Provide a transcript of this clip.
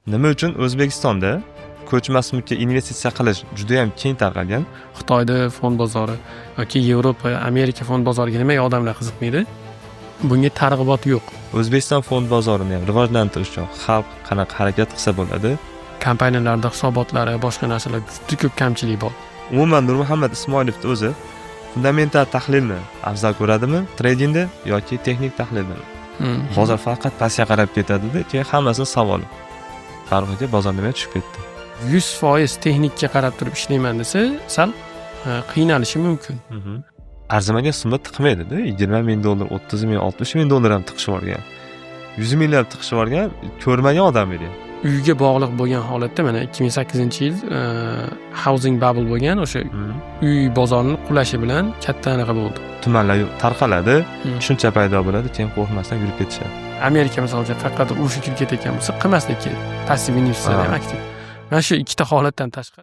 Nima uchun O'zbekistonda ko'chmas mulkka investitsiya qilish juda ham keng tarqalgan? Xitoyda fond bozori yoki Yevropa, Amerika fond bozoriga nimaga odamlar qiziqmaydi? Bunga targ'ibot yo'q. O'zbekiston fond bozorini ham rivojlantirish uchun xalq qanaqa harakat qilsa bo'ladi? Kompaniyalarda hisobotlari, boshqa narsalar juda ko'p kamchilik bor. Umuman Nurmuhammad Ismoilovning o'zi fundamental tahlilni afzal ko'radimi tradingda yoki texnik tahlilni? Bozor faqat pastga qarab ketadi-da, keyin hammasi savol. Farqiga bozor nima tushib ketdi? 100% texnikka qarab turib ishlayman desa, sal qiynalishi mumkin. Arzimagan summa tiqmaydi-da. 20 ming dollar, 30 ming, 60 ming dollar ham tiqishib olgan. 100 minglab tiqishib olgan ko'rmagan odam edi. Uyga bog'liq bo'lgan holatda mana 2008-yil housing bubble bo'lgan, o'sha uy bozorining qulashi bilan katta anaqa bo'ldi. Tumanlar tarqaladi, tushuncha paydo bo'ladi, keyin qo'rqmasdan yurib ketishadi. Amerika masalan faqat urush uchun ketayotgan bo'lsa, qilmaslik kerak. Passiv investitsiyalar ham aktiv. Mana shu ikkita holatdan tashqari